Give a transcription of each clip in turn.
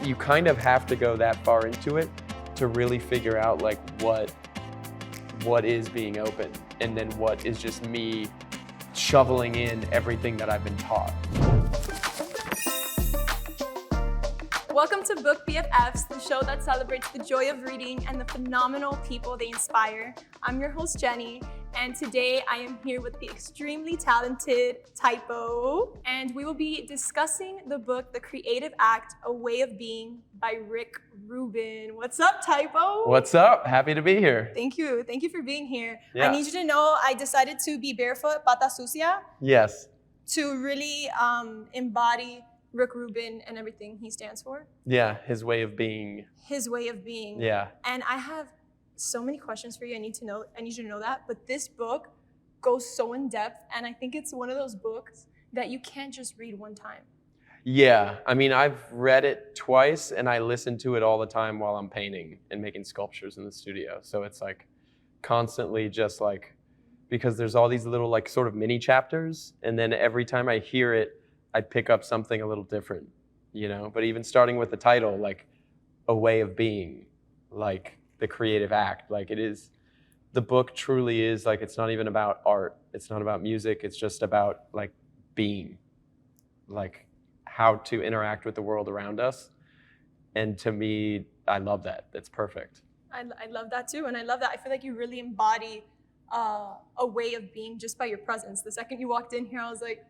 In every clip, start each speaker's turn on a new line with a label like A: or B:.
A: you kind of have to go that far into it to really figure out like what is being open, and then what is just me shoveling in everything that I've been taught.
B: Welcome to Book BFFs, the show that celebrates the joy of reading and the phenomenal people they inspire. I'm your host, Jenny, and today I am here with the extremely talented Typoe, and we will be discussing the book, The Creative Act, A Way of Being by Rick Rubin. What's up, Typoe?
A: What's up? Happy to be here.
B: Thank you. Thank you for being here.
A: Yeah.
B: I need you to know I decided to be barefoot, pata sucia,
A: Yes.
B: to really embody Rick Rubin and everything he stands for.
A: Yeah, his way of being.
B: His way of being.
A: Yeah.
B: And I have so many questions for you. I need you to know that. But this book goes so in depth, and I think it's one of those books that you can't just read one time.
A: Yeah, I mean, I've read it twice, and I listen to it all the time while I'm painting and making sculptures in the studio. So it's like constantly just like, because there's all these little like sort of mini chapters, and then every time I hear it, I pick up something a little different, you know? But even starting with the title, like A Way of Being, like the creative act, like it is, the book truly is like, it's not even about art. It's not about music. It's just about like being, like how to interact with the world around us. And to me, I love that. That's perfect.
B: I love that too. And I love that. I feel like you really embody a way of being just by your presence. The second you walked in here, I was like,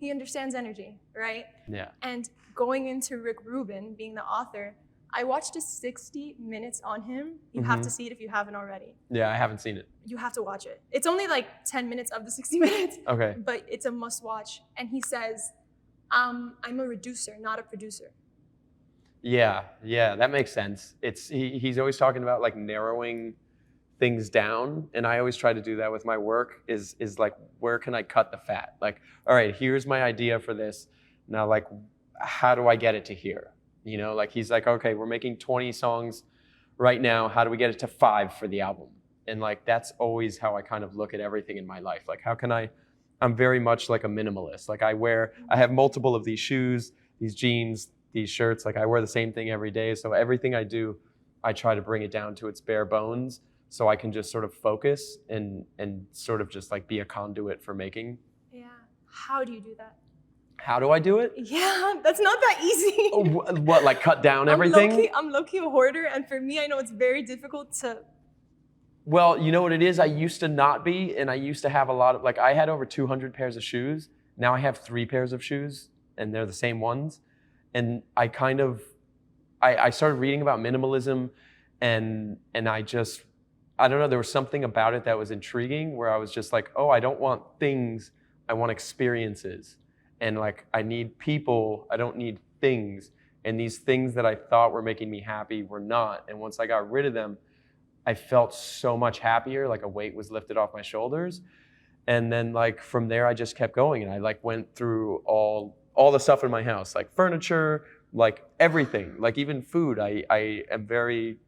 B: he understands energy, right?
A: Yeah.
B: And going into Rick Rubin, being the author, I watched a 60 minutes on him. You have to see it if you haven't already.
A: Yeah, I haven't seen it.
B: You have to watch it. It's only like 10 minutes of the 60 minutes.
A: Okay.
B: But it's a must watch. And he says, I'm a reducer, not a producer.
A: Yeah, that makes sense. He's always talking about like narrowing things down, and I always try to do that with my work, is like, where can I cut the fat? Like, all right, here's my idea for this. Now, like, how do I get it to here? You know, like he's like, okay, we're making 20 songs right now. How do we get it to 5 for the album? And like, that's always how I kind of look at everything in my life. Like, how can I'm very much like a minimalist. Like I have multiple of these shoes, these jeans, these shirts. Like I wear the same thing every day. So everything I do, I try to bring it down to its bare bones, so I can just sort of focus and sort of just like be a conduit for making.
B: Yeah. How do you do that?
A: How do I do it?
B: Yeah, that's not that easy.
A: What, like cut down everything?
B: I'm low-key a hoarder, and for me, I know it's very difficult to...
A: Well, you know what it is? I used to not be, and I used to have a lot of, like I had over 200 pairs of shoes. Now I have 3 pairs of shoes, and they're the same ones. And I kind of, I started reading about minimalism, and I don't know, there was something about it that was intriguing, where I was just like, oh, I don't want things, I want experiences. And like, I need people, I don't need things. And these things that I thought were making me happy were not. And once I got rid of them, I felt so much happier, like a weight was lifted off my shoulders. And then like from there, I just kept going. And I like went through all the stuff in my house, like furniture, like everything, like even food. I am very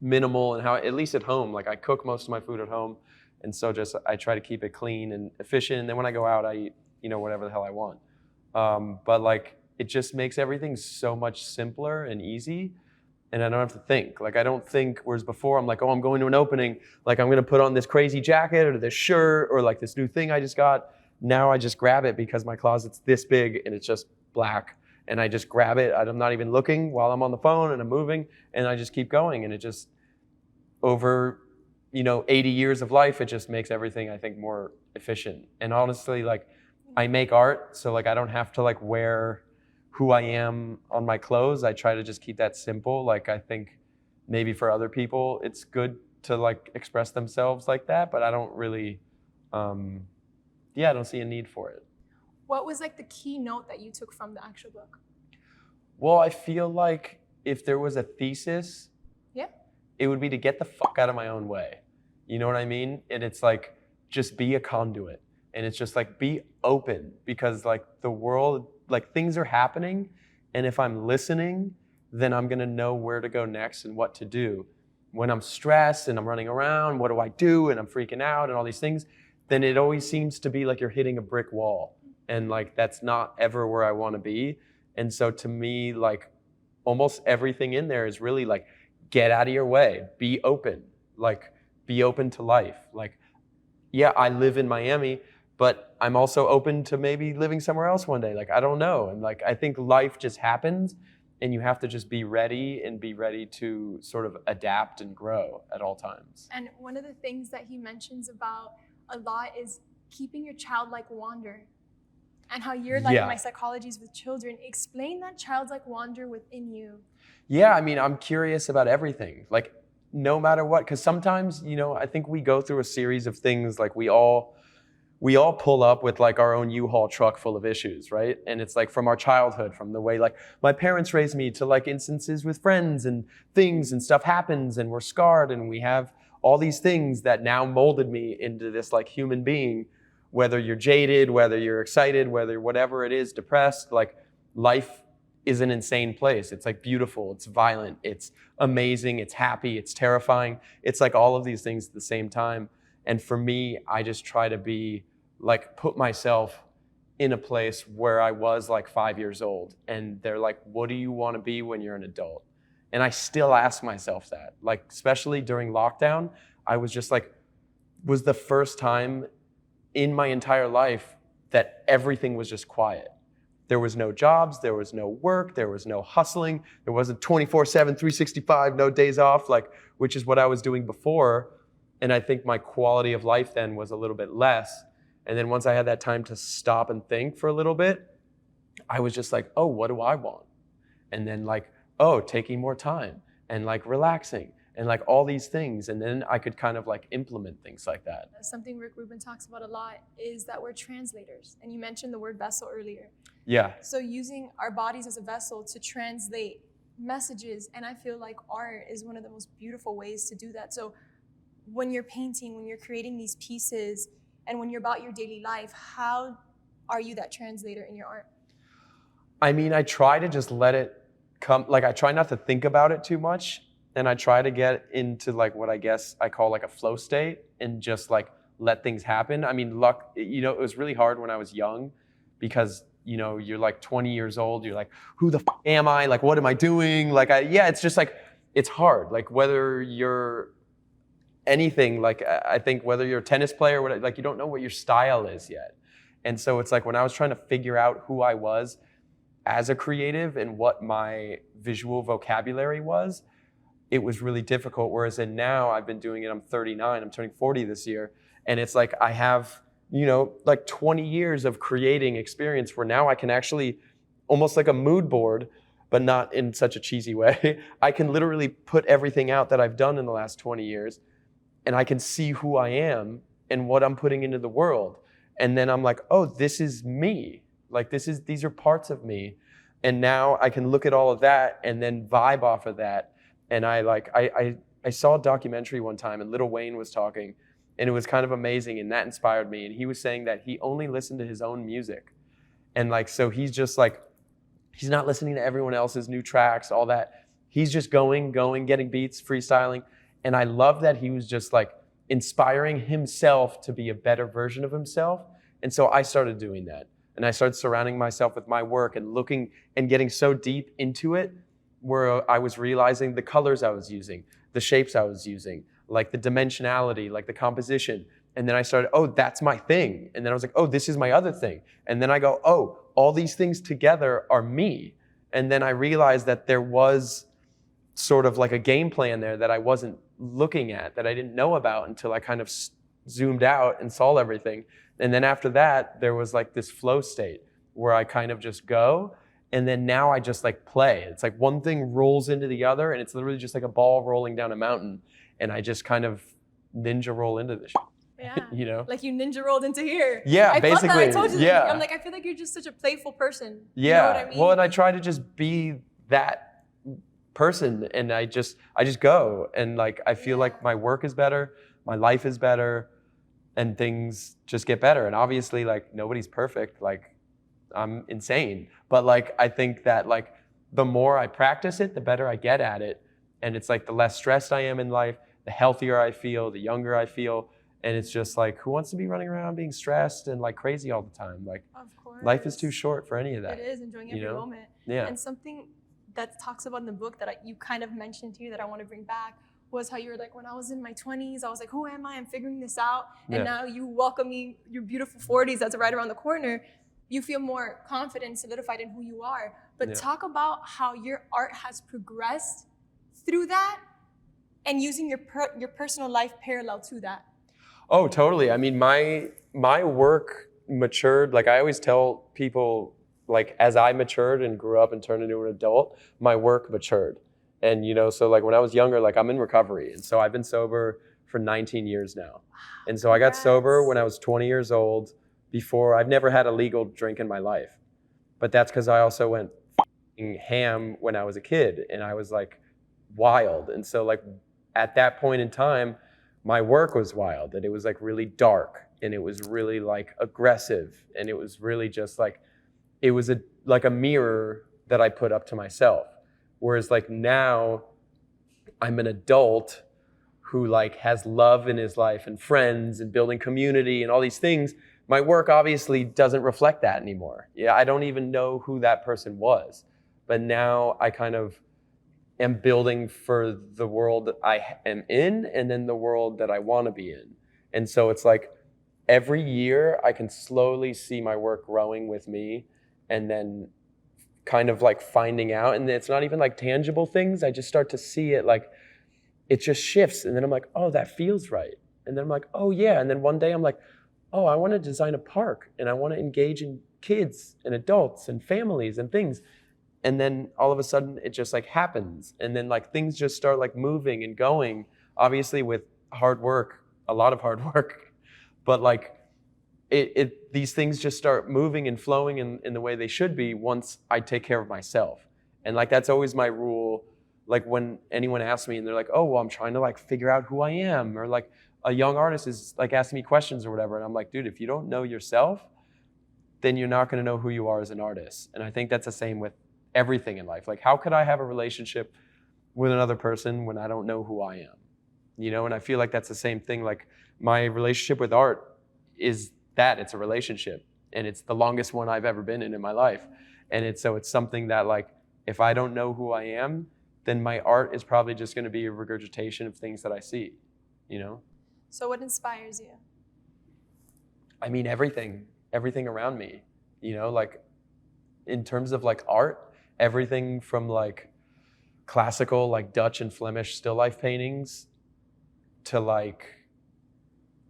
A: minimal and how, at least at home, like I cook most of my food at home. And so just, I try to keep it clean and efficient. And then when I go out, I eat, you know, whatever the hell I want. But like, it just makes everything so much simpler and easy. And I don't have to think. Like, I don't think, whereas before I'm like, oh, I'm going to an opening, like I'm gonna put on this crazy jacket or this shirt or like this new thing I just got. Now I just grab it because my closet's this big and it's just black. And I just grab it, I'm not even looking while I'm on the phone and I'm moving, and I just keep going. And it just, over, you know, 80 years of life, it just makes everything, I think, more efficient. And honestly, like, I make art, so like I don't have to like wear who I am on my clothes. I try to just keep that simple. Like, I think maybe for other people, it's good to like express themselves like that, but I don't really, I don't see a need for it.
B: What was like the key note that you took from the actual book?
A: Well, I feel like if there was a thesis, it would be to get the fuck out of my own way. You know what I mean? And it's like, just be a conduit. And it's just like, be open, because like the world, like things are happening. And if I'm listening, then I'm gonna know where to go next and what to do. When I'm stressed and I'm running around, what do I do? And I'm freaking out and all these things, then it always seems to be like you're hitting a brick wall. And like, that's not ever where I wanna be. And so to me, like, almost everything in there is really like, get out of your way, be open, like be open to life. Like, yeah, I live in Miami, but I'm also open to maybe living somewhere else one day. Like, I don't know. And like, I think life just happens, and you have to just be ready to sort of adapt and grow at all times.
B: And one of the things that he mentions about a lot is keeping your childlike wonder, and how you're like, my psychologies with children. Explain that childlike wonder within you.
A: Yeah, I mean, I'm curious about everything, like no matter what, because sometimes, you know, I think we go through a series of things, like we all pull up with like our own U-Haul truck full of issues, right? And it's like from our childhood, from the way like my parents raised me, to like instances with friends and things and stuff happens and we're scarred and we have all these things that now molded me into this like human being, whether you're jaded, whether you're excited, whether whatever it is, depressed, like life is an insane place. It's like beautiful, it's violent, it's amazing, it's happy, it's terrifying. It's like all of these things at the same time. And for me, I just try to be like, put myself in a place where I was like 5 years old. And they're like, what do you want to be when you're an adult? And I still ask myself that, like, especially during lockdown, I was just like, was the first time in my entire life that everything was just quiet. There was no jobs, there was no work, there was no hustling, there wasn't 24/7, 365, no days off, like, which is what I was doing before. And I think my quality of life then was a little bit less. And then once I had that time to stop and think for a little bit, I was just like, oh, what do I want? And then like, oh, taking more time and like relaxing and like all these things. And then I could kind of like implement things like that.
B: Something Rick Rubin talks about a lot is that we're translators. And you mentioned the word vessel earlier.
A: Yeah.
B: So using our bodies as a vessel to translate messages. And I feel like art is one of the most beautiful ways to do that. So when you're painting, when you're creating these pieces, and when you're about your daily life, how are you that translator in your art?
A: I mean, I try to just let it come. Like, I try not to think about it too much. And I try to get into like what I guess I call like a flow state and just like let things happen. I mean, you know, it was really hard when I was young because, you know, you're like 20 years old. You're like, who the f am I? Like, what am I doing? Like, it's just like, it's hard. Like, whether you're anything, like, I think whether you're a tennis player, whatever, like, you don't know what your style is yet. And so it's like when I was trying to figure out who I was as a creative and what my visual vocabulary was, it was really difficult. Whereas now I've been doing it, I'm 39, I'm turning 40 this year. And it's like I have, you know, like 20 years of creating experience where now I can actually, almost like a mood board, but not in such a cheesy way. I can literally put everything out that I've done in the last 20 years and I can see who I am and what I'm putting into the world. And then I'm like, oh, this is me. Like these are parts of me. And now I can look at all of that and then vibe off of that. And I saw a documentary one time and Lil Wayne was talking and it was kind of amazing and that inspired me. And he was saying that he only listened to his own music. And like, so he's just like, he's not listening to everyone else's new tracks, all that. He's just going, getting beats, freestyling. And I love that he was just like inspiring himself to be a better version of himself. And so I started doing that. And I started surrounding myself with my work and looking and getting so deep into it where I was realizing the colors I was using, the shapes I was using, like the dimensionality, like the composition. And then I started, oh, that's my thing. And then I was like, oh, this is my other thing. And then I go, oh, all these things together are me. And then I realized that there was sort of like a game plan there that I wasn't looking at, that I didn't know about until I kind of zoomed out and saw everything. And then after that, there was like this flow state where I kind of just go. And then now I just like play. It's like one thing rolls into the other and it's literally just like a ball rolling down a mountain. And I just kind kind of ninja roll into this.
B: Yeah.
A: You know?
B: Like you ninja rolled into here.
A: Yeah, basically.
B: I told you that.
A: Yeah.
B: I'm like, I feel like you're just such a playful person.
A: Yeah.
B: You know what I mean?
A: Well, and I try to just be that person and I just go. And like, I feel like my work is better, my life is better, and things just get better. And obviously like nobody's perfect. Like I'm insane. But like, I think that like the more I practice it, the better I get at it. And it's like the less stressed I am in life, the healthier I feel, the younger I feel. And it's just like, who wants to be running around being stressed and like crazy all the time? Like,
B: of course.
A: Life is too short for any of that.
B: It is, enjoying every moment.
A: Yeah.
B: And something that talks about in the book that you kind of mentioned here that I want to bring back was how you were like, when I was in my 20s, I was like, who am I? I'm figuring this out. And now you welcome me, your beautiful 40s that's right around the corner. You feel more confident, solidified in who you are. But talk about how your art has progressed through that and using your personal life parallel to that.
A: Oh, totally. I mean, my work matured. Like I always tell people, like as I matured and grew up and turned into an adult, my work matured. And, you know, so like when I was younger, like I'm in recovery. And so I've been sober for 19 years now. And so I got sober when I was 20 years old. Before, I've never had a legal drink in my life. But that's because I also went ham when I was a kid. And I was like wild. And so like at that point in time, my work was wild. And it was like really dark. And it was really like aggressive. And it was really just like, it was like a mirror that I put up to myself. Whereas like now I'm an adult who like has love in his life and friends and building community and all these things. My work obviously doesn't reflect that anymore. Yeah, I don't even know who that person was. But now I kind of am building for the world I am in and then the world that I want to be in. And so it's like every year I can slowly see my work growing with me and then kind of like finding out, and it's not even like tangible things. I just start to see it like, it just shifts. And then I'm like, oh, that feels right. And then I'm like, oh yeah. And then one day I'm like, oh, I want to design a park and I want to engage in kids and adults and families and things. And then all of a sudden it just like happens. And then like things just start like moving and going, obviously with hard work, a lot of hard work, but like these things just start moving and flowing in the way they should be once I take care of myself. And like, that's always my rule. Like when anyone asks me and they're like, oh, well, I'm trying to like figure out who I am. Or like a young artist is like asking me questions or whatever. And I'm like, dude, if you don't know yourself, then you're not going to know who you are as an artist. And I think that's the same with everything in life. Like, how could I have a relationship with another person when I don't know who I am? You know, and I feel like that's the same thing. Like my relationship with art is that it's a relationship, and it's the longest one I've ever been in my life. And it's something that like, if I don't know who I am, then my art is probably just going to be a regurgitation of things that I see, you know?
B: So what inspires you?
A: I mean, everything around me, you know, like in terms of like art, everything from like classical, like Dutch and Flemish still life paintings to like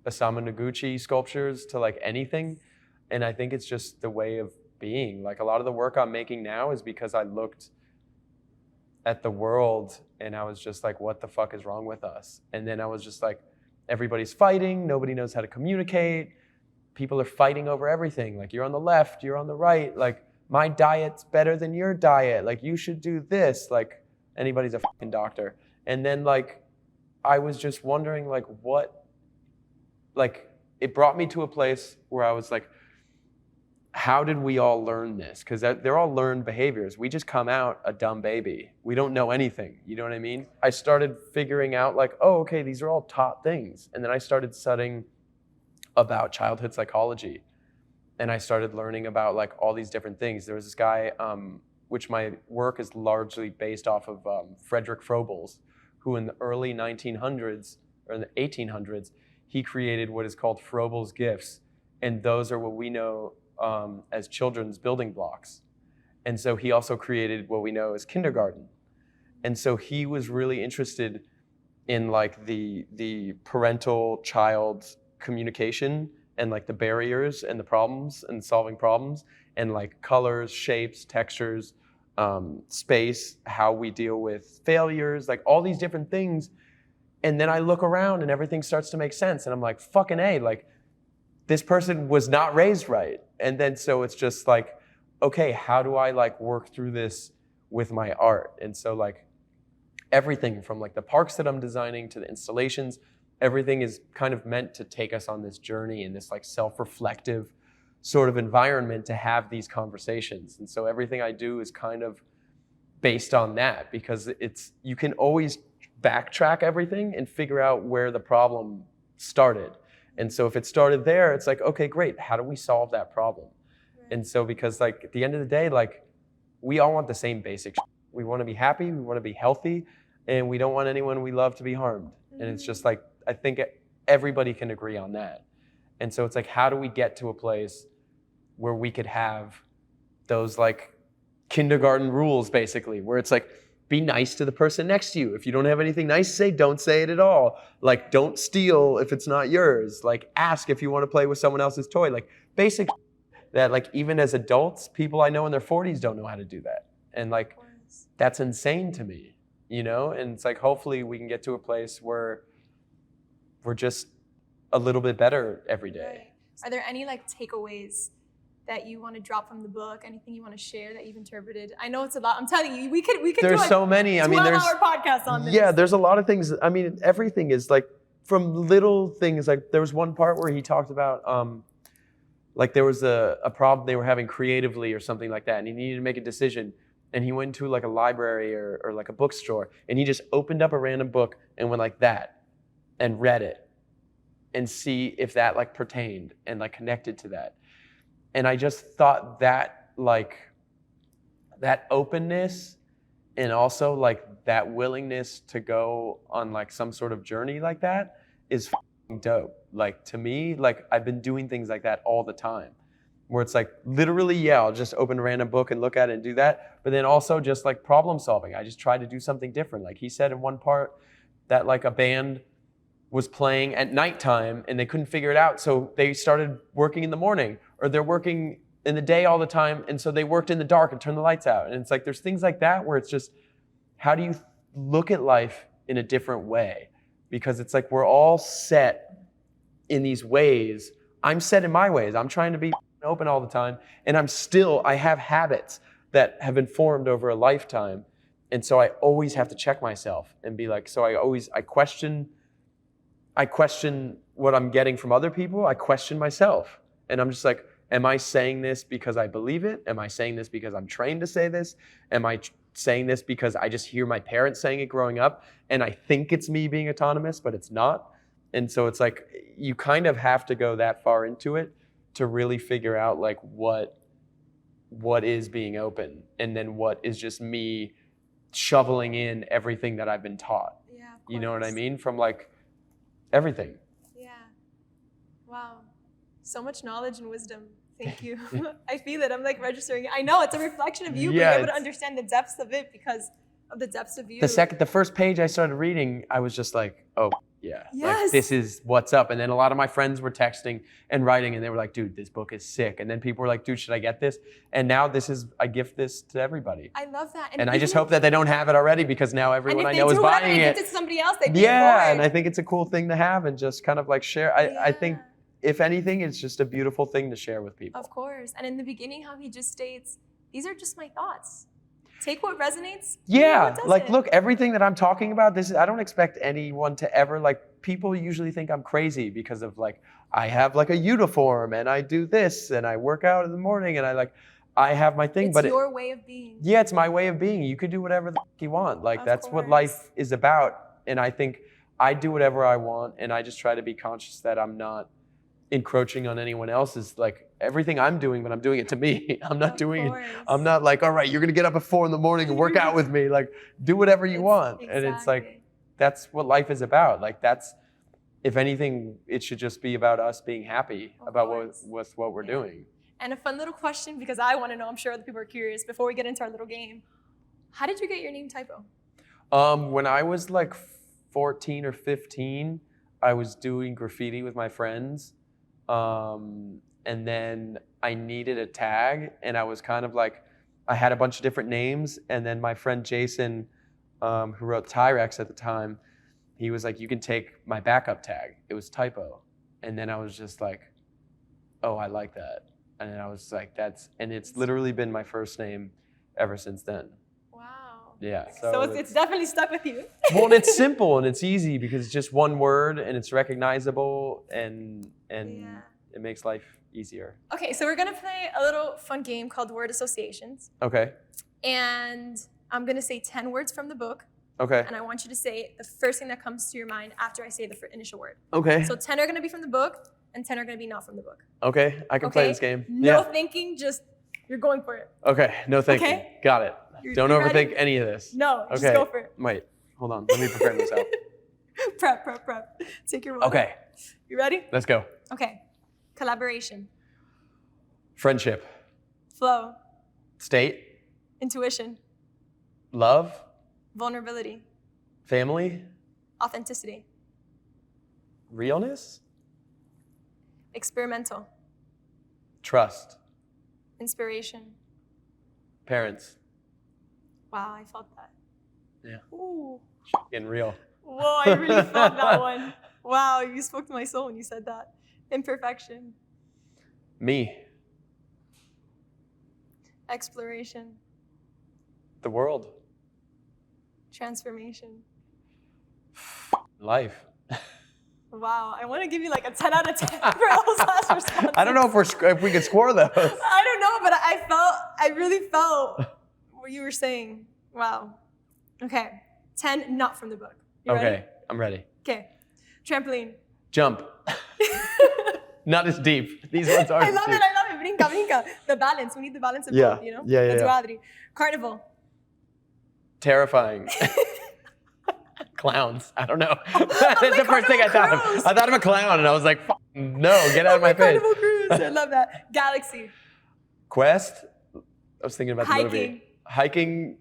A: Osamu Noguchi sculptures to like anything. And I think it's just the way of being. Like a lot of the work I'm making now is because I looked at the world and I was just like, what the fuck is wrong with us? And then I was just like, everybody's fighting, nobody knows how to communicate, people are fighting over everything. Like you're on the left, you're on the right, like my diet's better than your diet, like you should do this, like anybody's a fucking doctor. And then like, I was just wondering like what, like it brought me to a place where I was like, how did we all learn this? Because they're all learned behaviors. We just come out a dumb baby. We don't know anything, you know what I mean? I started figuring out like, oh, okay, these are all taught things. And then I started studying about childhood psychology. And I started learning about like all these different things. There was this guy, which my work is largely based off of Frederick Froebel's, who in the early 1900s, or in the 1800s, he created what is called Froebel's gifts. And those are what we know as children's building blocks. And so he also created what we know as kindergarten. And so he was really interested in like the parental child communication and like the barriers and the problems and solving problems and like colors, shapes, textures, space, how we deal with failures, like all these different things. And then I look around and everything starts to make sense. And I'm like, fucking A, like this person was not raised right. And then so it's just like, okay, how do I like work through this with my art? And so like everything from like the parks that I'm designing to the installations, everything is kind of meant to take us on this journey in this like self-reflective sort of environment to have these conversations. And so everything I do is kind of based on that, because you can always backtrack everything and figure out where the problem started. And so if it started there, it's like, okay, great, how do we solve that problem? Right. And so because like at the end of the day, like we all want the same basic shit. We want to be happy, we want to be healthy, and we don't want anyone we love to be harmed. And it's just like, I think everybody can agree on that. And so it's like, how do we get to a place where we could have those like kindergarten rules, basically, where it's like, be nice to the person next to you. If you don't have anything nice to say, don't say it at all. Like, don't steal if it's not yours. Like, ask if you want to play with someone else's toy. Like, basic that, like, even as adults, people I know in their 40s don't know how to do that. And like, that's insane to me, you know? And it's like, hopefully we can get to a place where we're just a little bit better every day.
B: Right. Are there any like takeaways that you want to drop from the book? Anything you want to share that you've interpreted? I know it's a lot. I'm telling you, we could
A: There's
B: do
A: so many. I mean, there's
B: 12-hour podcast on this.
A: Yeah, there's a lot of things. I mean, everything is like, from little things. Like, there was one part where he talked about like there was a problem they were having creatively or something like that, and he needed to make a decision. And he went to like a library or like a bookstore, and he just opened up a random book and went like that and read it and see if that like pertained and like connected to that. And I just thought that like that openness and also like that willingness to go on like some sort of journey like that is f***ing dope. Like, to me, like, I've been doing things like that all the time, where it's like literally, yeah, I'll just open a random book and look at it and do that. But then also just like problem solving. I just try to do something different. Like he said in one part that like a band was playing at nighttime and they couldn't figure it out. So they started working in the morning, or they're working in the day all the time. And so they worked in the dark and turned the lights out. And it's like, there's things like that where it's just, how do you look at life in a different way? Because it's like, we're all set in these ways. I'm set in my ways. I'm trying to be open all the time. And I have habits that have been formed over a lifetime. And so I always have to check myself and be like, so I question what I'm getting from other people. I question myself. And I'm just like, am I saying this because I believe it? Am I saying this because I'm trained to say this? Am I saying this because I just hear my parents saying it growing up and I think it's me being autonomous, but it's not? And so it's like, you kind of have to go that far into it to really figure out like what is being open, and then what is just me shoveling in everything that I've been taught.
B: Yeah, of course.
A: You know what I mean? From like everything.
B: Yeah. Wow. So much knowledge and wisdom. Thank you. I feel it. I'm like registering. I know it's a reflection of you being able to understand the depths of it because of the depths of you.
A: The first page I started reading, I was just like, oh yeah,
B: yes.
A: Like, this is what's up. And then a lot of my friends were texting and writing, and they were like, dude, this book is sick. And then people were like, dude, should I get this? And now I gift this to everybody.
B: I love that.
A: And I just hope that they don't have it already, because now everyone I know is buying it.
B: And if they do it to somebody else, they pay for it.
A: Yeah, and I think it's a cool thing to have and just kind of like share. I think, if anything, it's just a beautiful thing to share with people.
B: Of course. And in the beginning, how he just states, these are just my thoughts. Take what resonates.
A: Yeah, like, look, everything that I'm talking about, I don't expect anyone to ever, like, people usually think I'm crazy because of, like, I have, like, a uniform, and I do this, and I work out in the morning, and I have my thing.
B: It's your way of being.
A: Yeah, it's my way of being. You could do whatever the you want. Like, that's what life is about. And I think I do whatever I want, and I just try to be conscious that I'm not encroaching on anyone else's, like, everything I'm doing, but I'm doing it to me. I'm not doing it. I'm not like, all right, you're gonna get up at 4 a.m. and work out with me. Like, do whatever you want. Exactly. And it's like, that's what life is about. Like, that's, if anything, it should just be about us being happy about what we're doing.
B: And a fun little question, because I want to know, I'm sure other people are curious, before we get into our little game. How did you get your name Typoe?
A: When I was like 14 or 15, I was doing graffiti with my friends. And then I needed a tag, and I was kind of like, I had a bunch of different names, and then my friend Jason, who wrote Tyrex at the time, he was like, you can take my backup tag. It was Typoe. And then I was just like, oh, I like that. And then I was like, and it's literally been my first name ever since then.
B: Wow.
A: Yeah.
B: So it's definitely stuck with you.
A: Well, and it's simple and it's easy because it's just one word and it's recognizable and it makes life easier.
B: Okay, so we're gonna play a little fun game called word associations.
A: Okay.
B: And I'm gonna say 10 words from the book.
A: Okay.
B: And I want you to say the first thing that comes to your mind after I say the initial word.
A: Okay.
B: So 10 are gonna be from the book and 10 are gonna be not from the book.
A: Okay, I can play this game.
B: No thinking, just you're going for it.
A: Okay, no thinking.
B: Okay.
A: Got it. Don't
B: You
A: overthink
B: ready?
A: any of this.
B: No, just
A: Okay.
B: go for it.
A: Wait, hold on. Let me prepare myself.
B: Prep. Take your water.
A: Okay,
B: You ready?
A: let's go.
B: Okay. Collaboration,
A: Friendship,
B: flow,
A: state,
B: intuition,
A: love,
B: vulnerability,
A: family,
B: authenticity,
A: realness,
B: experimental,
A: trust,
B: inspiration.
A: parents.
B: Wow, I felt that.
A: Yeah.
B: Ooh.
A: Getting real.
B: Whoa, I really felt that one. Wow, you spoke to my soul when you said that. Imperfection,
A: Me,
B: exploration,
A: the world,
B: transformation.
A: life.
B: Wow, I want to give you like a 10 out of 10 for those last responses.
A: I don't know if we could score those.
B: I don't know, but I really felt what you were saying. Wow. Okay, 10 not from the book. You
A: Okay,
B: ready?
A: I'm ready.
B: Okay, trampoline.
A: Jump. Not as deep. These ones aren't
B: I love
A: deep.
B: it. Brinca. The balance. We need the balance of
A: Yeah,
B: both, you know?
A: yeah,
B: The
A: yeah.
B: duality. Carnival.
A: Terrifying. Clowns. I don't know.
B: like
A: That's the first thing I thought
B: Carnival
A: of. I thought of a clown and I was like, no, get out of my face.
B: Carnival Cruise. I love that. Galaxy.
A: Quest. I was thinking about the
B: Hiking.
A: movie. Hiking.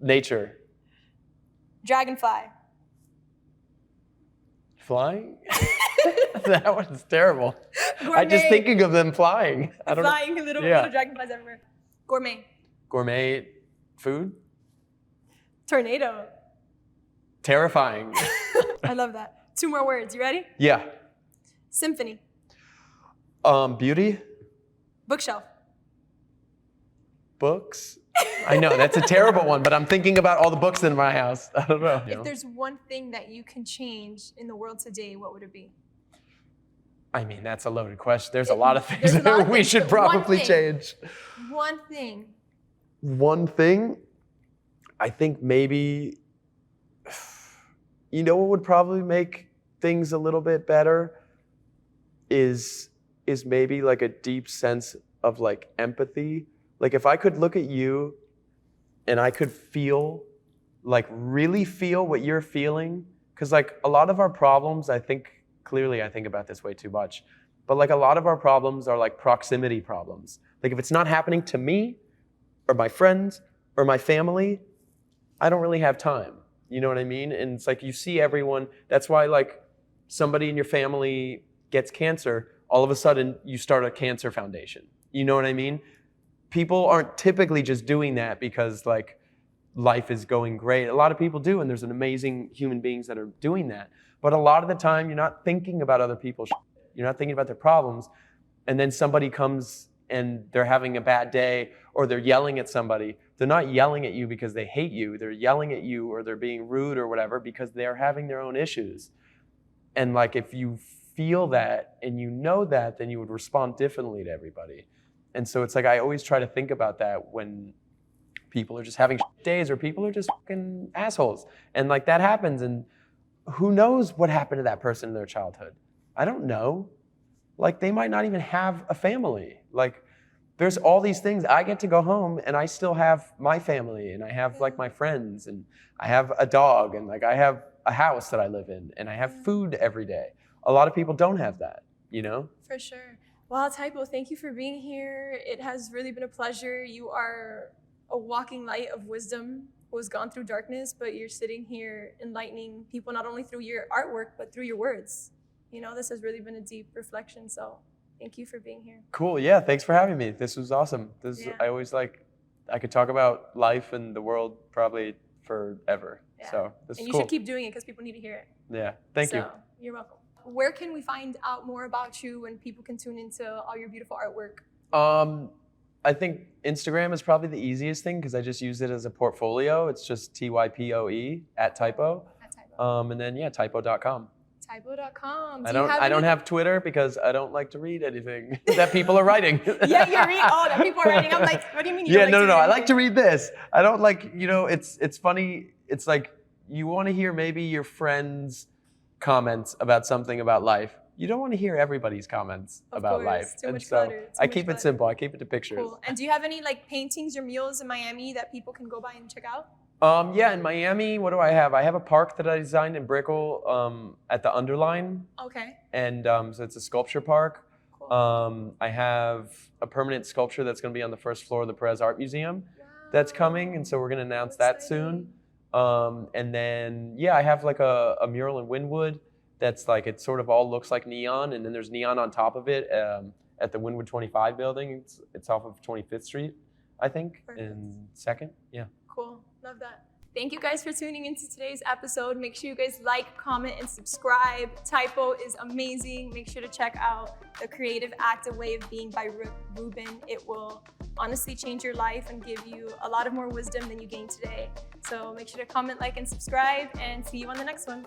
A: Nature.
B: Dragonfly.
A: Flying? That one's terrible.
B: Gourmet.
A: I just thinking of them flying. I don't know.
B: Flying little dragonflies everywhere. Gourmet.
A: Gourmet food?
B: Tornado.
A: Terrifying.
B: I love that. 2 more words. You ready?
A: Yeah.
B: Symphony.
A: Beauty?
B: Bookshelf.
A: Books? I know, that's a terrible one, but I'm thinking about all the books in my house. I don't know.
B: If there's one thing that you can change in the world today, what would it be?
A: I mean, that's a loaded question. There's a lot of things
B: There's a lot
A: that
B: of
A: we
B: things,
A: should
B: but one
A: probably
B: thing.
A: change.
B: One thing.
A: One thing, I think maybe, you know what would probably make things a little bit better is maybe like a deep sense of like empathy. Like if I could look at you and I could feel, like really feel what you're feeling, because like a lot of our problems, I think about this way too much, but like a lot of our problems are like proximity problems. Like if it's not happening to me or my friends or my family, I don't really have time. You know what I mean? And it's like you see everyone, that's why like somebody in your family gets cancer, all of a sudden you start a cancer foundation. You know what I mean? People aren't typically just doing that because like life is going great. A lot of people do, and there's an amazing human beings that are doing that. But a lot of the time, you're not thinking about other people's shit. You're not thinking about their problems. And then somebody comes and they're having a bad day or they're yelling at somebody. They're not yelling at you because they hate you. They're yelling at you or they're being rude or whatever because they're having their own issues. And like if you feel that and you know that, then you would respond differently to everybody. And so it's like I always try to think about that when people are just having shit days or people are just fucking assholes. And like that happens, and who knows what happened to that person in their childhood? I don't know. Like they might not even have a family. Like there's all these things. I get to go home and I still have my family and I have like my friends and I have a dog and like I have a house that I live in and I have food every day. A lot of people don't have that, you know?
B: For sure. Well, Typoe, thank you for being here. It has really been a pleasure. You are a walking light of wisdom who has gone through darkness, but you're sitting here enlightening people not only through your artwork, but through your words. You know, this has really been a deep reflection, so thank you for being here.
A: Cool, yeah, thanks for having me. This was awesome. I always I could talk about life and the world probably forever.
B: Yeah.
A: So this is
B: And you
A: cool.
B: should keep doing it because people need to hear it.
A: Yeah, thank you.
B: You're welcome. Where can we find out more about you and people can tune into all your beautiful artwork?
A: I think Instagram is probably the easiest thing because I just use it as a portfolio. It's just Typoe at Typoe.
B: At Typoe.
A: And then typoe.com.
B: Typoe.com.
A: I don't have Twitter because I don't like to read anything that people are writing.
B: Yeah, you read. Oh, that people are writing. I'm like, what do you mean?
A: I like to read this. I don't like, it's funny. It's like you want to hear maybe your friends' comments about something about life, you don't want to hear everybody's comments
B: Of
A: about
B: course,
A: life.
B: too
A: And
B: much
A: so
B: clutter, too
A: I
B: much
A: keep it
B: clutter.
A: simple. I keep it to pictures.
B: Cool. And do you have any like paintings or murals in Miami that people can go by and check out?
A: Yeah, in Miami, what do I have? I have a park that I designed in Brickell at the Underline.
B: Okay.
A: And so it's a sculpture park.
B: Cool.
A: I have a permanent sculpture that's going to be on the first floor of the Perez Art Museum that's coming. And so we're going to announce that soon. And then, yeah, I have like a mural in Wynwood that's like, it sort of all looks like neon. And then there's neon on top of it at the Wynwood 25 building. It's off of 25th Street, I think, in 2nd. Yeah.
B: Cool. Love that. Thank you guys for tuning into today's episode. Make sure you guys like, comment, and subscribe. Typoe is amazing. Make sure to check out The Creative Active Way of Being by Ruben. It will honestly change your life and give you a lot of more wisdom than you gained today. So make sure to comment, like, and subscribe, and see you on the next one.